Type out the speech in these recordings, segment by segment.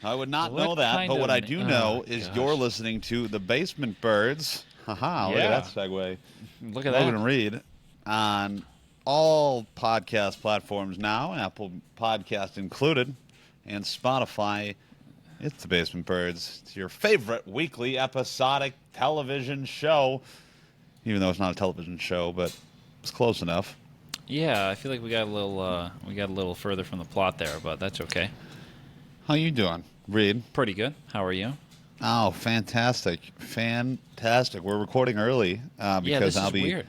I would not What know that, kind but what of I do know is gosh. you're listening to the Basement Birds. Haha, look at that segue. Look at Logan that. and Reid on all podcast platforms now, Apple Podcast included, and Spotify. It's the Basement Birds. It's your favorite weekly episodic television show, even though it's not a television show, but it's close enough. Yeah, I feel like we got a little further from the plot there, but that's okay. How you doing, Reid? Pretty good. How are you? Oh, fantastic. Fantastic. We're recording early Yeah, because this I'll is be weird.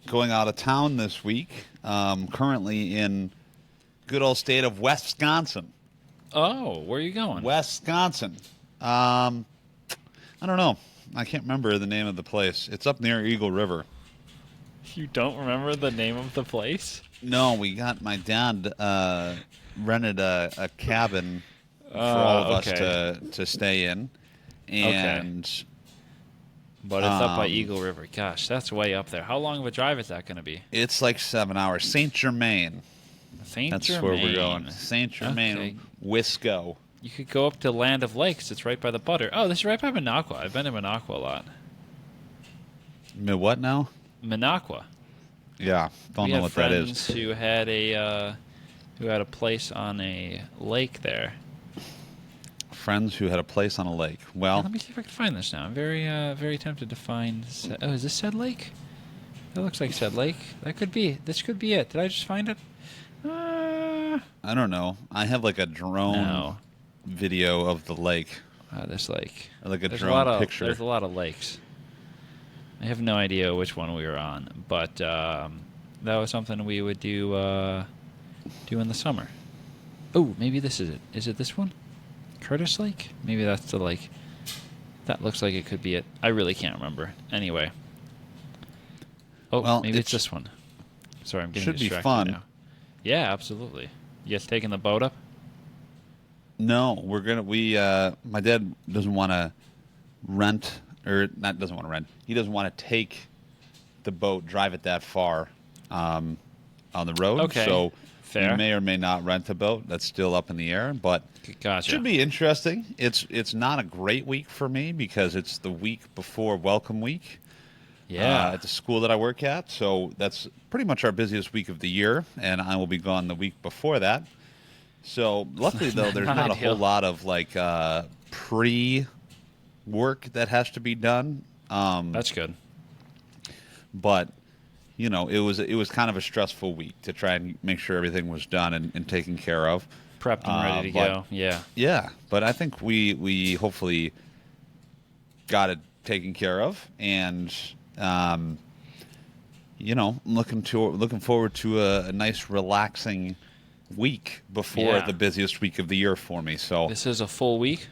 going out of town this week. Currently in good old state of Wisconsin. Oh, where are you going? Wisconsin. I don't know. I can't remember the name of the place. It's up near Eagle River. You don't remember the name of the place? No, my dad rented a cabin for all of us to stay in. And But it's up by Eagle River. Gosh, that's way up there. How long of a drive is that going to be? it's like 7 hours. St. Germain. St. That's Germain. where we're going. St. Germain, Okay. Wisco. You could go up to Land of Lakes. It's right by the butter. Oh, this is right by Minocqua. I've been to Minocqua a lot. What now? Minocqua. Yeah, don't know what that is. We had friends who had a place on a lake there. Friends who had a place on a lake. Yeah, Well, let me see if I can find this now. I'm very tempted to find. Oh, is this said lake? That looks like said lake. That could be. This could be it. Did I just find it? I don't know. I have like a drone No. video of the lake, This lake. like a There's drone picture. There's a lot of lakes. I have no idea which one we were on, but that was something we would do in the summer. Oh, maybe this is it. Is it this one? Curtis Lake? Maybe that's the lake. That looks like it could be it. I really can't remember. Anyway. Oh, Well, maybe it's this one. Sorry, I'm getting should be distracted fun. now. Yeah, absolutely. You guys taking the boat up? No, my dad doesn't want to rent, or not doesn't want to rent. He doesn't want to take the boat, drive it that far on the road. Okay, So fair. we may or may not rent a boat. That's still up in the air, but Gotcha. should be interesting. It's not a great week for me because it's the week before Welcome Week. Yeah. At the school that I work at. So that's pretty much our busiest week of the year, and I will be gone the week before that. So luckily, though, there's Not not a ideal. whole lot of like pre-work that has to be done. That's good. But you know, it was kind of a stressful week to try and make sure everything was done and taken care of. Prepped and ready to but- go. Yeah. Yeah, but I think we hopefully got it taken care of, and looking forward to a nice relaxing week before Yeah. the busiest week of the year for me. So, This is a full week?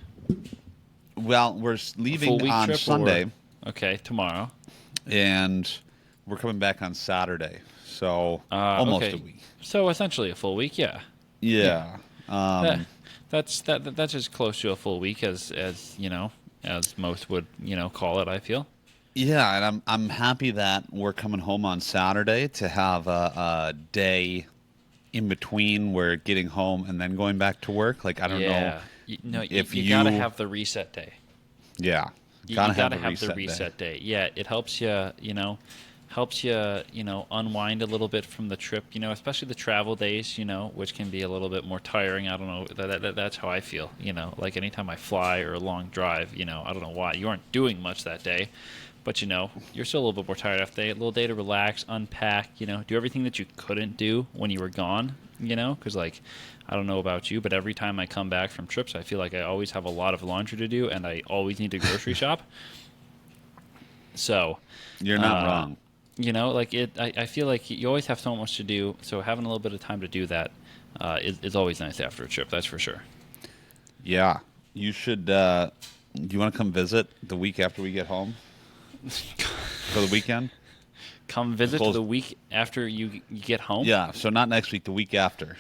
well, we're Full leaving week on trip? Sunday, Okay, tomorrow. and we're coming back on Saturday. So almost okay. a week. So essentially a full week, yeah. Yeah. That's as close to a full week as most would call it. I feel. Yeah, and I'm happy that we're coming home on Saturday to have a day in between where getting home and then going back to work. Like I don't know if you you gotta have the reset day. Yeah, You gotta have the day. reset day. Yeah, it helps you. Unwind a little bit from the trip. Especially the travel days. Which can be a little bit more tiring. I don't know. That's how I feel. Like anytime I fly or a long drive. I don't know why you aren't doing much that day. But, you're still a little bit more tired after a little day to relax, unpack, do everything that you couldn't do when you were gone, because, like, I don't know about you, but every time I come back from trips, I feel like I always have a lot of laundry to do, and I always need to grocery shop. So. You're not wrong. I feel like you always have so much to do, so having a little bit of time to do that is always nice after a trip, that's for sure. Yeah. You should, do you want to come visit the week after we get home? For the weekend? Come visit the week after you get home? Yeah, so not next week, the week after.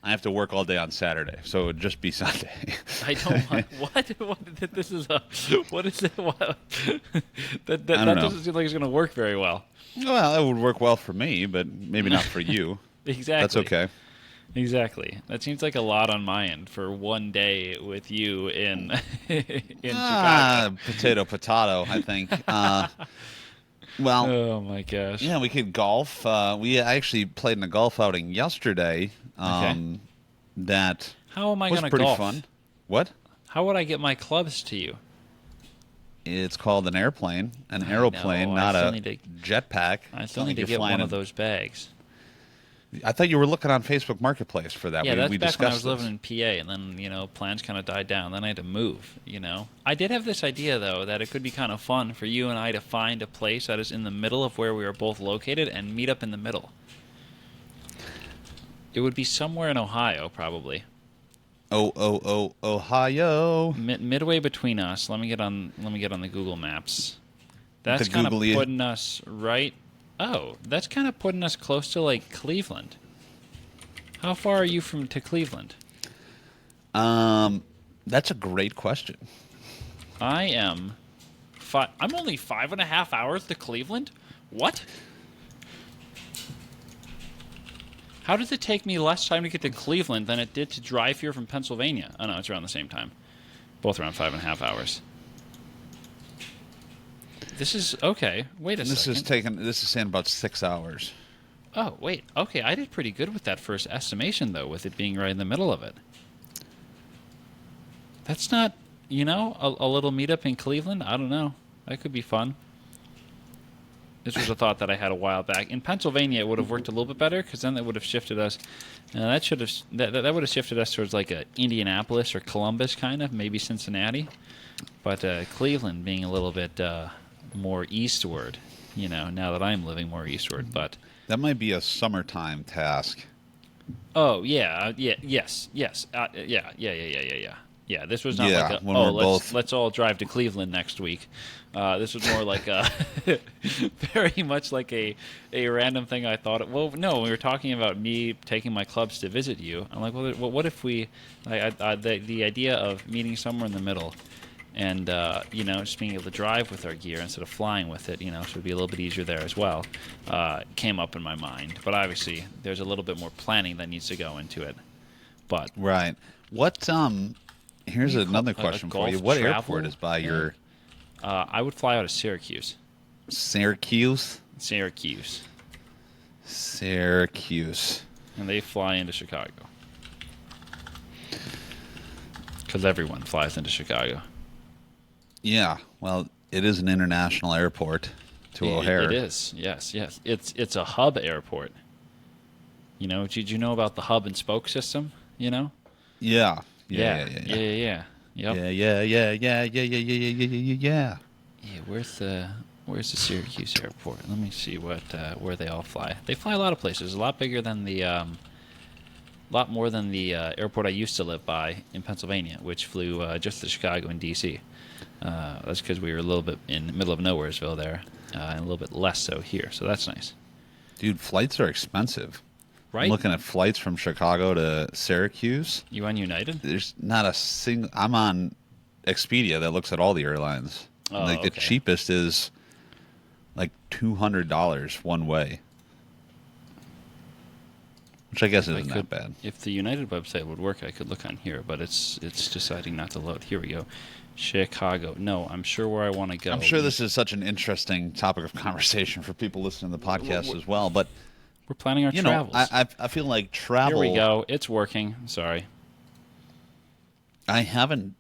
I have to work all day on Saturday, so it would just be Sunday. I don't want what this is what is it? What? that I don't know. doesn't seem like it's going to work very well. Well, it would work well for me, but maybe not for you. Exactly. That's okay. Exactly. That seems like a lot on my end for one day with you in in Chicago. Potato, potato, I think. Well, Oh my gosh. yeah, we could golf. We actually played in a golf outing yesterday. Okay. That How am I was gonna pretty golf? fun. What? How would I get my clubs to you? It's called an airplane, an I aeroplane, know. not a jetpack. I It's still not need like to you're get flying one of in. those bags. I thought you were looking on Facebook Marketplace for that. Yeah, that's We back when I discussed was living this. in PA, and then plans kind of died down. Then I had to move. I did have this idea though that it could be kind of fun for you and I to find a place that is in the middle of where we are both located and meet up in the middle. It would be somewhere in Ohio, probably. Ohio. Midway between us. Let me get on. Let me get on the Google Maps. That's The kind of googly. putting us right. Oh, that's kind of putting us close to like Cleveland. How far are you from to Cleveland? That's a great question. I am. I'm only 5.5 hours to Cleveland. What? How does it take me less time to get to Cleveland than it did to drive here from Pennsylvania? Oh no, it's around the same time. Both around 5.5 hours. This is okay. Wait a second. This is saying about 6 hours. Oh wait. Okay, I did pretty good with that first estimation though, with it being right in the middle of it. That's not, a little meetup in Cleveland. I don't know. That could be fun. This was a thought that I had a while back. In Pennsylvania, it would have worked a little bit better because then that would have shifted us. That would have shifted us towards like a Indianapolis or Columbus kind of, maybe Cincinnati. But Cleveland being a little bit more eastward. Now that I'm living more eastward, but That might be a summertime task. oh yeah, yes, yeah. Yeah, this was not Yeah, like when we're let's all drive to Cleveland next week. This was more like a very much like a random thing I thought. Well, no, we were talking about me taking my clubs to visit you. I'm like, well, what if we, the idea of meeting somewhere in the middle, and just being able to drive with our gear instead of flying with it, so it'd be a little bit easier there as well. Came up in my mind, but obviously there's a little bit more planning that needs to go into it. But Right. What here's What do you call another a question for you. golf What travel? airport is by your I would fly out of Syracuse. Syracuse? Syracuse. Syracuse. And they fly into Chicago. Because everyone flies into Chicago. Yeah. Well, it is an international airport to O'Hare. It is. Yes. It's a hub airport. Did you know about the hub and spoke system? Yeah. Yeah. Yeah. Yep. Yeah. Yeah. Yeah, where's the Syracuse airport? Let me see where they all fly. They fly a lot of places. A lot bigger than lot more than the airport I used to live by in Pennsylvania, which flew just to Chicago and D.C. That's because we were a little bit in the middle of nowheresville there, and a little bit less so here. So that's nice. Dude, flights are expensive. Right? I'm looking at flights from Chicago to Syracuse. You on United? There's not a single. I'm on Expedia that looks at all the airlines. Oh, The okay. cheapest is like $200 one way, which I guess isn't that bad. If the United website would work, I could look on here, but it's deciding not to load. Here we go. Chicago. No, I'm sure where I want to go. I'm sure this is such an interesting topic of conversation for people listening to the podcast as well. But We're planning our travels. I feel like travel. Here we go. It's working. Sorry. I haven't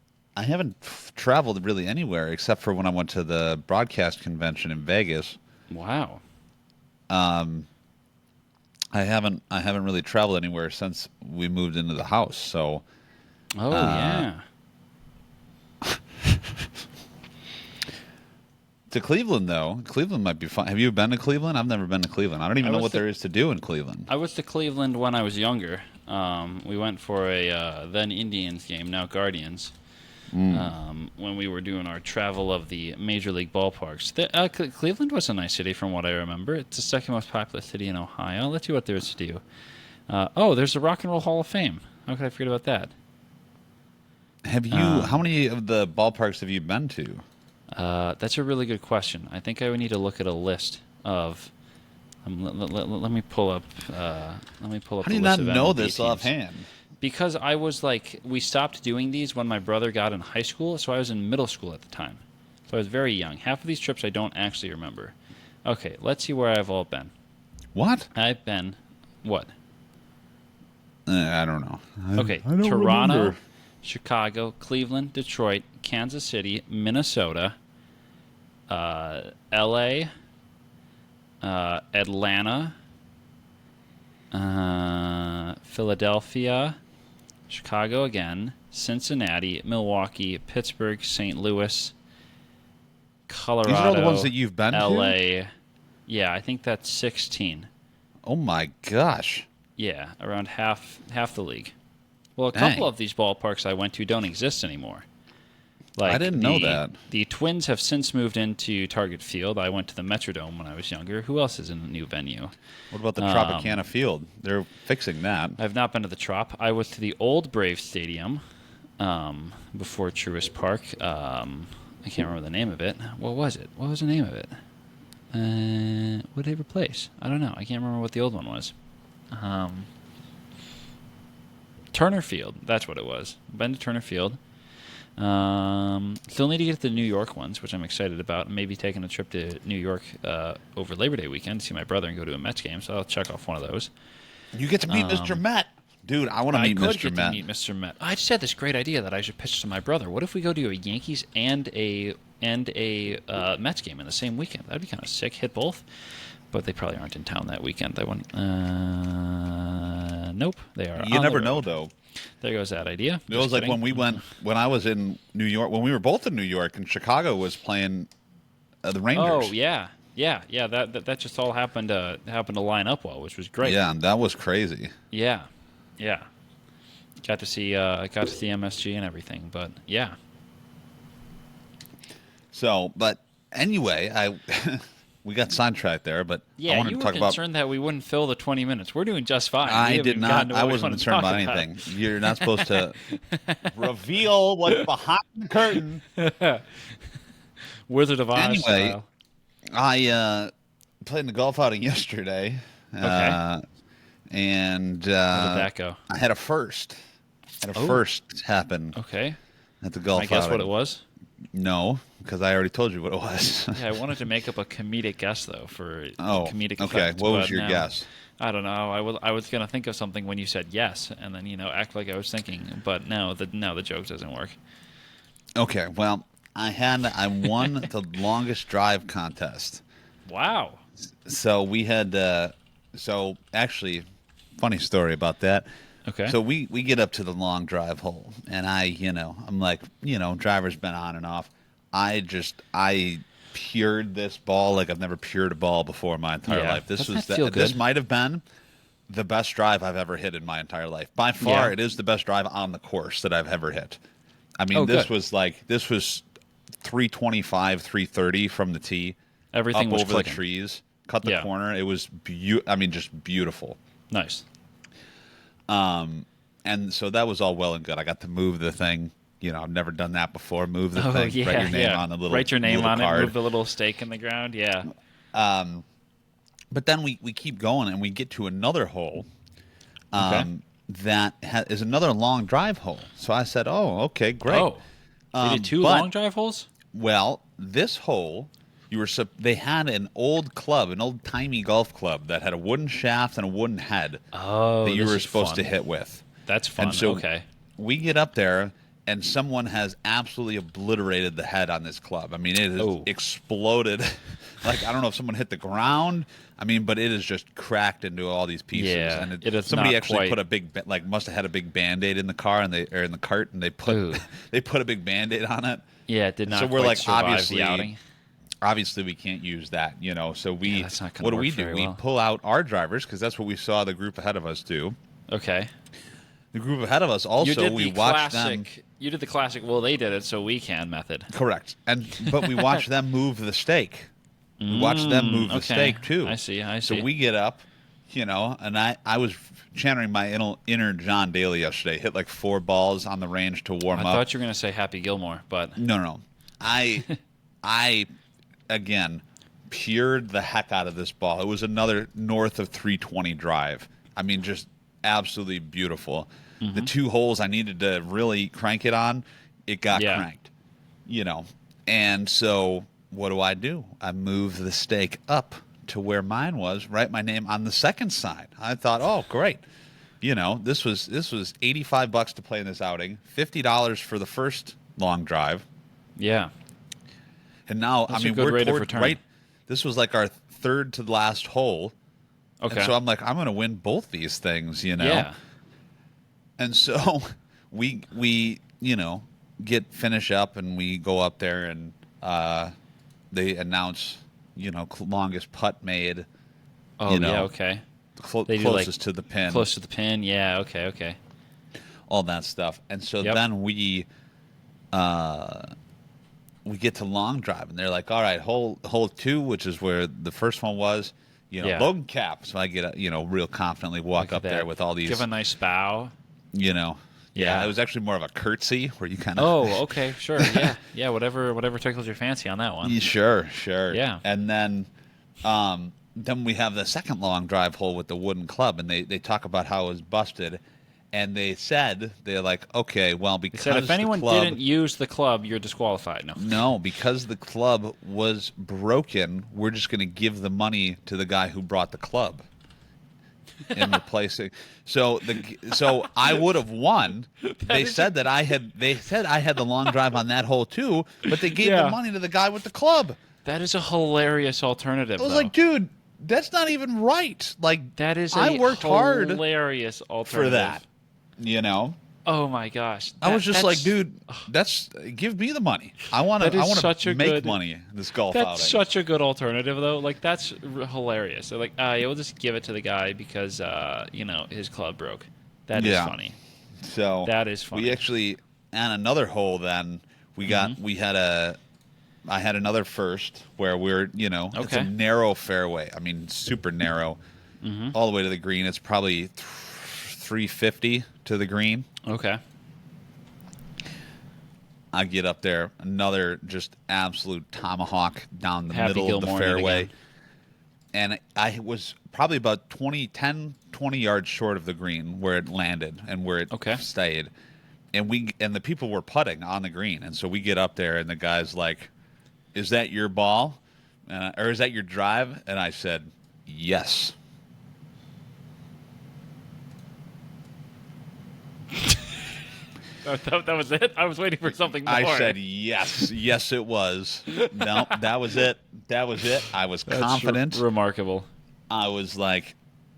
traveled really anywhere except for when I went to the broadcast convention in Vegas. Wow. I haven't really traveled anywhere since we moved into the house. So Oh, yeah. to Cleveland though, Cleveland might be fun. Have you been to Cleveland? I've never been to Cleveland. I don't even know what there is to do in Cleveland. I was to Cleveland when I was younger. We went for a then Indians game, now Guardians. When we were doing our travel of the major league ballparks. Cleveland was a nice city from what I remember. It's the second most populous city in Ohio. Let's see what there is to do. There's the Rock and Roll Hall of Fame. How could I forget about that? Have you? How many of the ballparks have you been to? That's a really good question. I think I would need to look at a list of Let me pull up. Let me pull up. How do the you list not of know MLB this teams. offhand? Because I was like, we stopped doing these when my brother got in high school, so I was in middle school at the time. So I was very young. Half of these trips I don't actually remember. Okay, let's see where I've all been. What? I've been, what? I don't know. Okay, I don't Toronto, remember. Chicago, Cleveland, Detroit, Kansas City, Minnesota, L.A., Atlanta, Philadelphia, Chicago again, Cincinnati, Milwaukee, Pittsburgh, St. Louis, Colorado. These are all the ones that you've been to? LA. Yeah, I think that's 16. Oh my gosh. Yeah, around half the league. Well, a Dang. couple of these ballparks I went to don't exist anymore. I didn't know that. The Twins have since moved into Target Field. I went to the Metrodome when I was younger. Who else is in a new venue? What about the Tropicana Field? They're fixing that. I've not been to the Trop. I was to the old Braves Stadium before Truist Park. I can't remember the name of it. What was it? What was the name of it? What did they replace? I don't know. I can't remember what the old one was. Turner Field. That's what it was. Been to Turner Field. Still need to get to the New York ones, which I'm excited about. Maybe taking a trip to New York over Labor Day weekend to see my brother and go to a Mets game. So I'll check off one of those. You get to meet Mr. Met. Dude, I want to meet I could Mr. get Met. to meet Mr. Met. I just had this great idea that I should pitch to my brother. What if we go to a Yankees and a Mets game in the same weekend? That'd be kind of sick. Hit both, but they probably aren't in town that weekend. That one. Nope, they are. You on never the know, road. though. There goes that idea. It was like when we went, when I was in New York, when we were both in New York, and Chicago was playing the Rangers. Oh yeah. That just all happened to line up well, which was great. Yeah, that was crazy. Yeah. Got to see MSG and everything, but yeah. So, but anyway, we got sidetracked there, but Yeah, I wanted you to were talk about. concerned that we wouldn't fill the 20 minutes. We're doing just fine. We I haven't did even not. gotten to I what we wasn't wanted to concerned talk about about. anything. You're not supposed to reveal what's behind the curtain. Wizard of Oz Anyway, style. I played in the golf outing yesterday. Okay. And How did that go? I had a first. First happen Okay. at the golf I guess outing. what it was? No, because I already told you what it was. Yeah, I wanted to make up a comedic guess, though, for Oh, comedic okay. effect. What was but your no. guess? I don't know. I was going to think of something when you said yes, and then, act like I was thinking. But no, the joke doesn't work. Okay, well, I won the longest drive contest. Wow. So we had, so actually, funny story about that. Okay. So we get up to the long drive hole, and I'm like, driver's been on and off. I pured this ball like I've never pured a ball before in my entire Yeah. life. Doesn't that feel This good? might have been the best drive I've ever hit in my entire life. By far, Yeah. it is the best drive on the course that I've ever hit. I mean, Oh, this good. was 325, 330 from the tee. Everything up was over clicking. the trees, cut the Yeah. corner. It was just beautiful. Nice. And so that was all well and good. I got to move the thing. I've never done that before. Move the Oh, thing, yeah. write your name yeah. on the little Write your name little on card. it, move the little stake in the ground. Yeah. But then we keep going, and we get to another hole Okay. that is another long drive hole. So I said, oh, okay, great. Oh. They did two but- long drive holes? Well, this hole, they had an old club, an old-timey golf club that had a wooden shaft and a wooden head Oh, that you this were is supposed to fun. hit with. That's fun. And so okay. we get up there, and someone has absolutely obliterated the head on this club. I mean, it has Oh. exploded. Like, I don't know if someone hit the ground. I mean, but it is just cracked into all these pieces. Yeah, and it is somebody not actually quite- put a big, must have had a big Band-Aid in the car, or in the cart, and they put Ooh. they put a big Band-Aid on it. Yeah, it did not So we're quite like, survive obviously, the outing. obviously we can't use that, So Yeah, that's not gonna what do work we do? very We well. pull out our drivers because that's what we saw the group ahead of us do. Okay. The group ahead of us also You did we the watched them. classic. You did the classic. Well, they did it, so we can method. Correct, but we watched them move the stake. We watched them move the okay. stake too. I see. So we get up, and I was channeling my inner John Daly yesterday. Hit like 4 balls on the range to warm I up. thought you were going to say Happy Gilmore, but No. I again pured the heck out of this ball. It was another north of 320 drive. I mean, just absolutely beautiful. Mm-hmm. The 2 holes I needed to really crank it on, it got cranked. And so what do? I move the stake up to where mine was, write my name on the second side. I thought, oh, great. This was $85 to play in this outing, $50 for the first long drive. Yeah. And now, That's a good rate of return. Right. This was like our third to the last hole. Okay. And so I'm like, I'm going to win both these things, Yeah. And so we finish up and we go up there and they announce, longest putt made. Oh, yeah, okay. Closest to the pin. Close to the pin, yeah, okay. All that stuff. And so then we get to long drive, and they're like, all right, hole 2, which is where the first one was, Logan cap. So I get, real confidently walk up there with all these. Give a nice bow. Yeah, it was actually more of a curtsy where you kind of. Oh, okay, sure, yeah, whatever tickles your fancy on that one. Sure, yeah. And then we have the second long drive hole with the wooden club, and they talk about how it was busted, and they're like, okay, well, because they said if anyone didn't use the club, you're disqualified. No, because the club was broken, we're just going to give the money to the guy who brought the club. In replacing, so I would have won. They said I had the long drive on that hole too, but they gave the money to the guy with the club. That is a hilarious alternative. I was like, dude, that's not even right. Like, that is I worked hard hilarious alternative for that. Oh my gosh! I was just like, dude, give me the money. I want to make money in this golf outing. That's such a good alternative, though. Like, that's hilarious. They're like, we'll just give it to the guy because his club broke. That is funny. So that is funny. We actually on another hole. Then I had another first where we're it's a narrow fairway. I mean, super narrow, all the way to the green. It's probably 350 to the green. Okay. I get up there, another just absolute tomahawk down the middle of the fairway. And I was probably about 20 yards short of the green where it landed and where it stayed. And the people were putting on the green. And so we get up there and the guy's like, is that your ball? Or is that your drive? And I said, yes. That was it? I was waiting for something more. I said yes. Yes, it was. No, that was it. I was confident. Remarkable. I was like,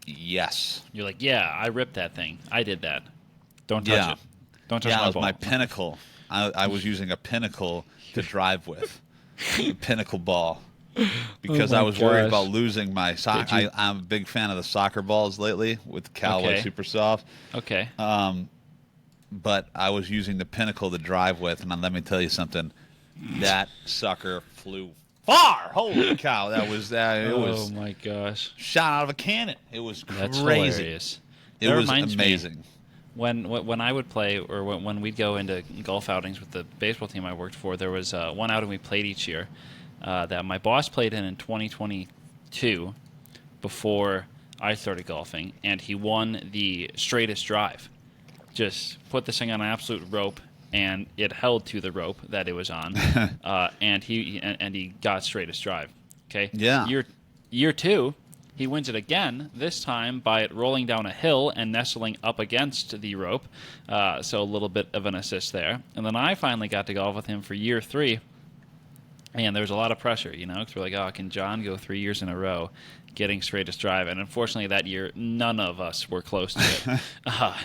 yes. You're like, yeah, I ripped that thing. I did that. Don't touch it. Don't touch my ball. It was my pinnacle. I was using a pinnacle to drive with. A pinnacle ball. Because I was worried about losing my soccer. I'm a big fan of the soccer balls lately with Callaway Super Soft. Okay. But I was using the pinnacle to drive with, and let me tell you something. That sucker flew far. Holy cow! It was. Oh my gosh! Shot out of a cannon. It was crazy. That's hilarious. It was amazing. When I would play, or when we'd go into golf outings with the baseball team I worked for, there was one outing we played each year that my boss played in 2022 before I started golfing, and he won the straightest drive. Just put this thing on an absolute rope, and it held to the rope that it was on, and he got straightest drive. Okay. Yeah. Year 2, he wins it again. This time by it rolling down a hill and nestling up against the rope, so a little bit of an assist there. And then I finally got to golf with him for year 3, and there was a lot of pressure, because we're like, oh, can John go 3 years in a row getting straightest drive? And unfortunately that year none of us were close to it.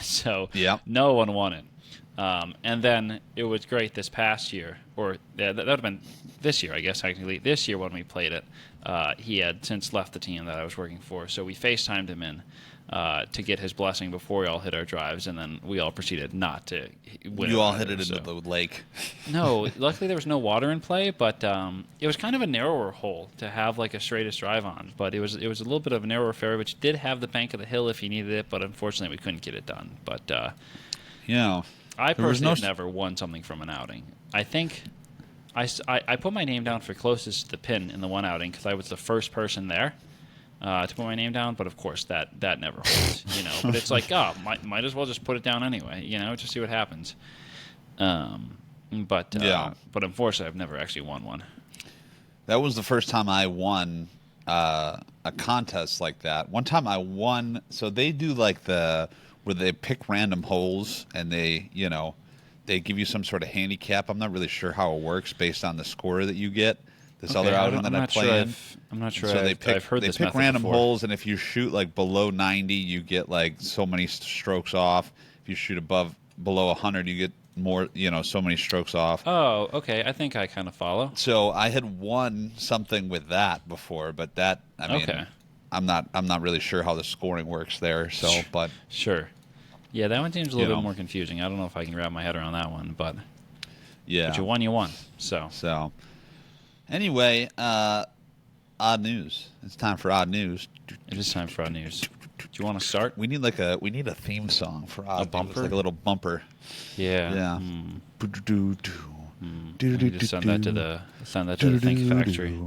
So no one won it. And then it was great this past year, or that would have been this year, I guess, technically. This year when we played it, he had since left the team that I was working for, so we FaceTimed him in to get his blessing before we all hit our drives, and then we all proceeded not to win. You all hit it into the lake. No, luckily there was no water in play, but it was kind of a narrower hole to have like a straightest drive on. But it was a little bit of a narrower fairway, which did have the bank of the hill if you needed it, but unfortunately we couldn't get it done. But I personally have never won something from an outing. I think I put my name down for closest to the pin in the one outing because I was the first person there to put my name down. But of course, that never holds, But it's like, might as well just put it down anyway, just see what happens. But unfortunately, I've never actually won one. That was the first time I won a contest like that. One time I won. So they do like where they pick random holes and they give you some sort of handicap. I'm not really sure how it works based on the score that you get. This other outing that I play in. I'm not sure. So I've heard this method random before. holes, and if you shoot like below 90, you get like so many strokes off. If you shoot below 100, you get more. So many strokes off. Oh, okay. I think I kind of follow. So I had won something with that before, but okay. I'm not really sure how the scoring works there. So, but sure. Yeah, that one seems a little bit more confusing. I don't know if I can wrap my head around that one, but yeah. But you won. So anyway, odd news. It's time for odd news. It is time for odd news. Do you want to start? We need a theme song for odd a bumper, news, like a little bumper. Yeah. Yeah. I need to send that to the Think Factory.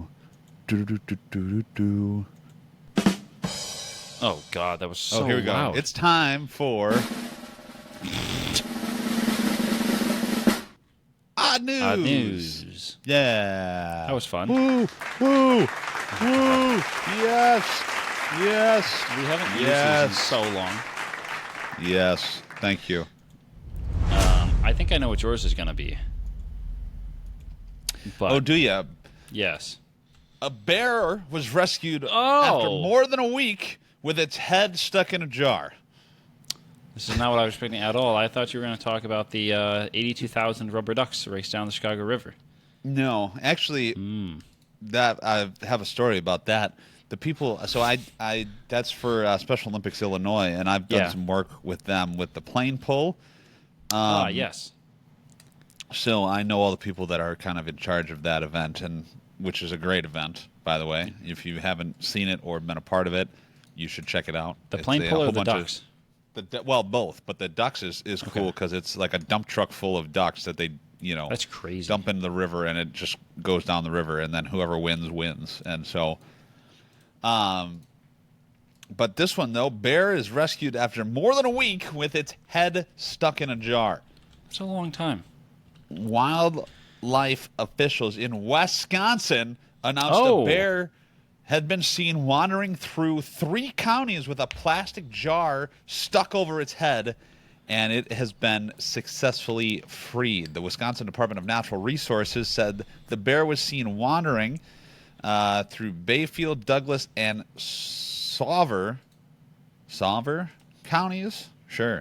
Oh God, that was so here we go. loud. It's time for odd news. Odd news. Yeah. That was fun. Woo! Yes. We haven't used these in so long. Yes. Thank you. I think I know what yours is going to be. But, do you? Yes. A bear was rescued Oh. after more than a week with its head stuck in a jar. This is not what I was expecting at all. I thought you were going to talk about the 82,000 rubber ducks race down the Chicago River. No, actually, that I have a story about that. The people, so I that's for Special Olympics Illinois, and I've done some work with them with the plane pull. Yes. So I know all the people that are kind of in charge of that event, and which is a great event, by the way. If you haven't seen it or been a part of it, you should check it out. The plane pull or the ducks? Well, both, but the ducks is cool because it's like a dump truck full of ducks that they that's crazy. Dump into the river, and it just goes down the river, and then whoever wins. And so, but this one though, bear is rescued after more than a week with its head stuck in a jar. It's a long time. Wildlife officials in Wisconsin announced a bear had been seen wandering through 3 counties with a plastic jar stuck over its head, and it has been successfully freed. The Wisconsin Department of Natural Resources said the bear was seen wandering through Bayfield, Douglas, and Sauver counties. Sure.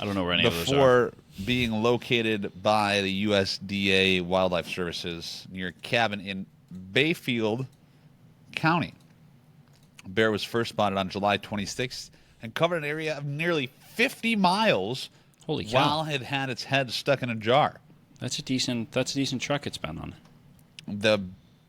I don't know where any of those are. Before being located by the USDA Wildlife Services near a cabin in Bayfield County. A bear was first spotted on July 26th and covered an area of nearly 50 miles. Holy cow. While it had its head stuck in a jar. That's a decent truck it's been on. The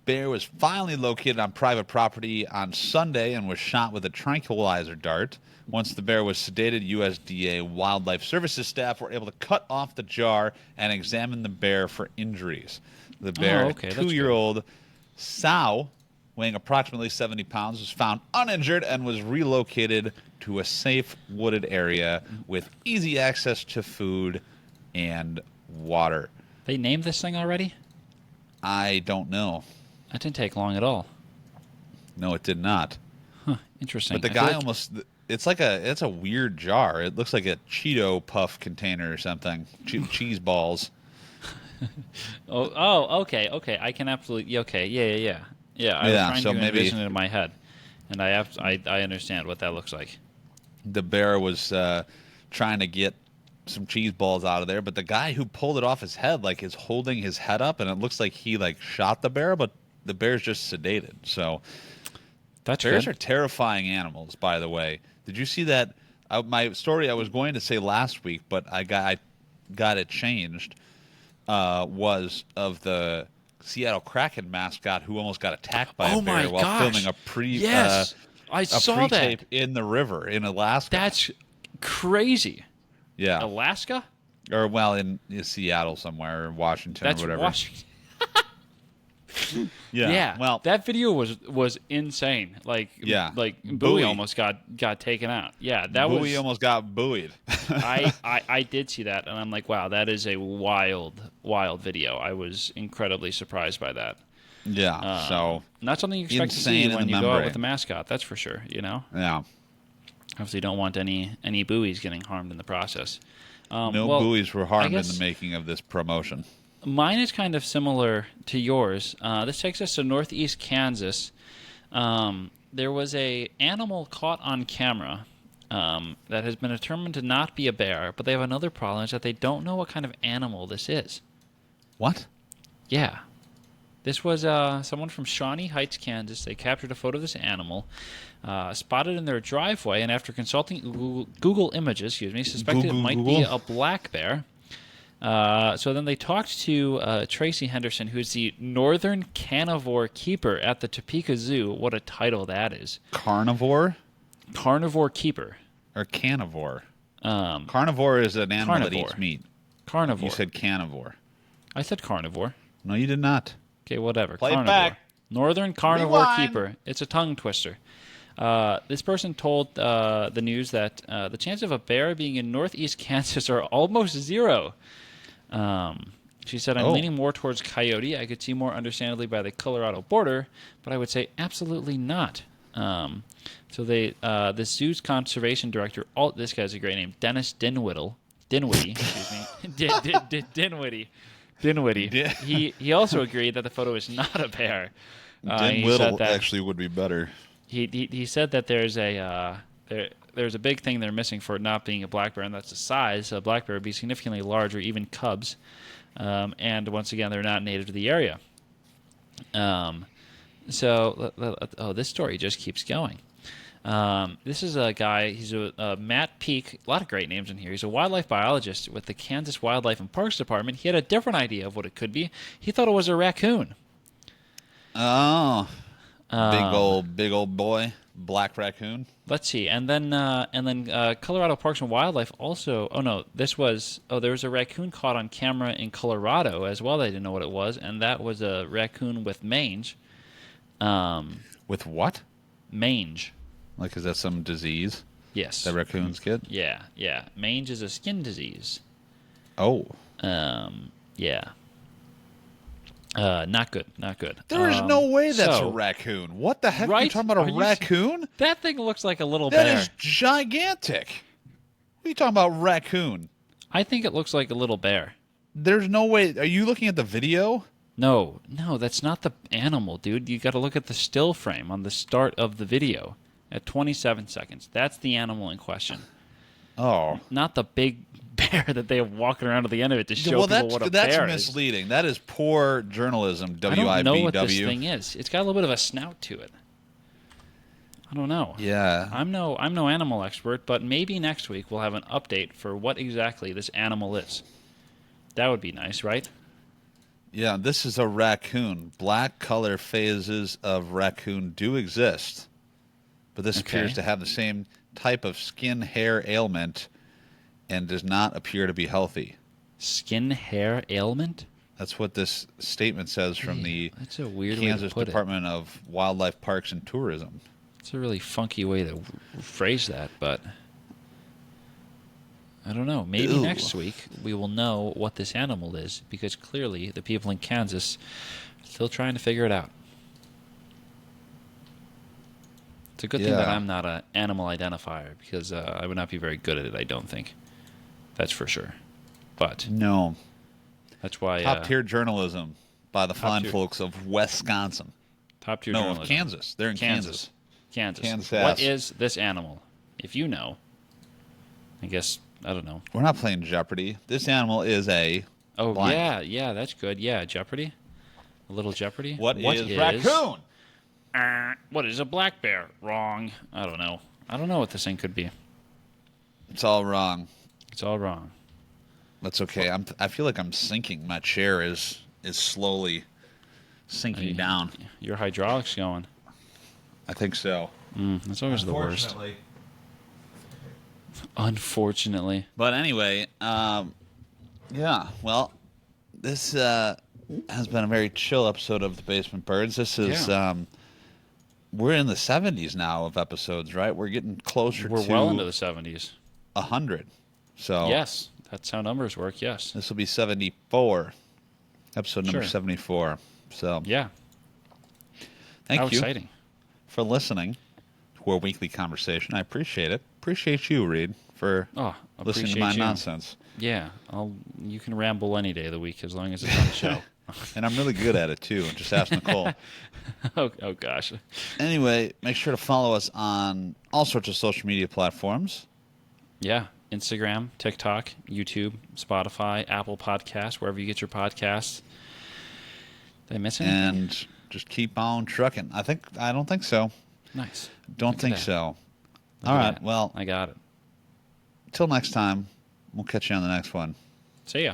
bear was finally located on private property on Sunday and was shot with a tranquilizer dart. Once the bear was sedated, USDA Wildlife Services staff were able to cut off the jar and examine the bear for injuries. The bear, a 2-year-old sow, weighing approximately 70 pounds, was found uninjured and was relocated to a safe wooded area with easy access to food and water. They named this thing already? I don't know. That didn't take long at all. No, it did not. Huh, interesting. But the guy it's a weird jar. It looks like a Cheeto Puff container or something. Cheese balls. Okay. I can absolutely. Yeah. I was trying to envision it in my head, and I understand what that looks like. The bear was trying to get some cheese balls out of there, but the guy who pulled it off his head is holding his head up, and it looks like he shot the bear, but the bear's just sedated. So bears are terrifying animals, by the way. Did you see that? My story I was going to say last week, but I got it changed. Was of the Seattle Kraken mascot who almost got attacked by a bear while filming a pre-tape in the river in Alaska. That's crazy. Yeah. Alaska? Or, in Seattle somewhere, or Washington, or whatever. Yeah. Well, that video was insane. Like Bowie Bowie. almost got taken out. Yeah, that Bowie almost got buoyed. I did see that, and I'm like, wow, that is a wild video. I was incredibly surprised by that. Yeah. So not something you expect to see when you go out with a mascot. That's for sure. Yeah. Obviously, you don't want any buoys getting harmed in the process. No buoys were harmed in the making of this promotion. Mine is kind of similar to yours. This takes us to northeast Kansas. There was a animal caught on camera that has been determined to not be a bear, but they have another problem, is that they don't know what kind of animal this is. What? Yeah. This was someone from Shawnee Heights, Kansas. They captured a photo of this animal, spotted in their driveway, and after consulting Google Images, suspected it might be a black bear. So then they talked to Tracy Henderson, who's the Northern Carnivore Keeper at the Topeka Zoo. What a title that is. Carnivore? Carnivore Keeper. Or carnivore? Carnivore is an animal that eats meat. Carnivore. You said carnivore. I said carnivore. No, you did not. Okay, whatever. Play Carnivore. it back. Northern Carnivore Rewind. Keeper. It's a tongue twister. This person told the news that the chance of a bear being in northeast Kansas are almost zero. She said, I'm leaning more towards coyote. I could see more understandably by the Colorado border, but I would say absolutely not. So the zoo's conservation director, this guy's a great name, Dennis Dinwiddie, Dinwiddie. He also agreed that the photo is not a bear. Dinwiddie actually would be better. He said that there's a big thing they're missing for it not being a black bear, and that's the size. A black bear would be significantly larger, even cubs. And once again, they're not native to the area. This story just keeps going. This is a guy, he's a Matt Peak, a lot of great names in here. He's a wildlife biologist with the Kansas Wildlife and Parks Department. He had a different idea of what it could be. He thought it was a raccoon. Oh, big old boy, black raccoon. Let's see, and then Colorado Parks and Wildlife also. There was a raccoon caught on camera in Colorado as well. They didn't know what it was, and that was a raccoon with mange. With what? Mange. Like, is that some disease? Yes. That raccoons get? Yeah. Mange is a skin disease. Oh. Yeah. Not good. There is no way that's a raccoon. What the heck are you talking about, a raccoon? That thing looks like a little bear. That is gigantic. What are you talking about, raccoon? I think it looks like a little bear. There's no way. Are you looking at the video? No, that's not the animal, dude. You got to look at the still frame on the start of the video at 27 seconds. That's the animal in question. Oh. Not the big bear that they have walking around at the end of it to show people what a bear is. That's misleading. That is poor journalism, WIBW. I don't know what this thing is. It's got a little bit of a snout to it. I don't know. Yeah. I'm no animal expert, but maybe next week we'll have an update for what exactly this animal is. That would be nice, right? Yeah, this is a raccoon. Black color phases of raccoon do exist, but this appears to have the same type of skin hair ailment and does not appear to be healthy. Skin hair ailment? That's what this statement says from the that's a weird Kansas way to put Department of Wildlife, Parks, and Tourism. It's a really funky way to phrase that, but I don't know. Maybe next week we will know what this animal is, because clearly the people in Kansas are still trying to figure it out. It's a good thing that I'm not an animal identifier, because I would not be very good at it, I don't think. That's for sure. But no. That's why... Top-tier journalism by the fine folks of Wisconsin. Top-tier journalism. No, of Kansas. They're in Kansas. Kansas. What is this animal? If you know, I guess... I don't know. We're not playing Jeopardy. This animal is a blank. Yeah, that's good. Yeah, Jeopardy. A little Jeopardy. What is raccoon? What is a black bear? Wrong. I don't know. I don't know what this thing could be. It's all wrong. It's all wrong. That's okay. I feel like I'm sinking. My chair is slowly sinking down. Your hydraulics going. I think so. That's always the worst. Unfortunately. But anyway, yeah, well, this has been a very chill episode of the Basement Birds. This is we're in the 70s now of episodes, right? We're getting closer We're to well into the 70s. 100. So Yes, that's how numbers work. Yes. this will be 74, episode number Sure. 74. So Yeah. thank How you exciting. for listening to our weekly conversation. I appreciate it. Appreciate you, Reid, for Oh, listening to appreciate my you. nonsense. Yeah, you can ramble any day of the week as long as it's on the show. And I'm really good at it, too. Just ask Nicole. Oh gosh. Anyway, make sure to follow us on all sorts of social media platforms. Yeah, Instagram, TikTok, YouTube, Spotify, Apple Podcasts, wherever you get your podcasts. Did I miss anything? And just keep on trucking. I don't think so. Nice. Don't Look at think that. so. Look All at right. that. Well, I got it. till next time, we'll catch you on the next one. See ya.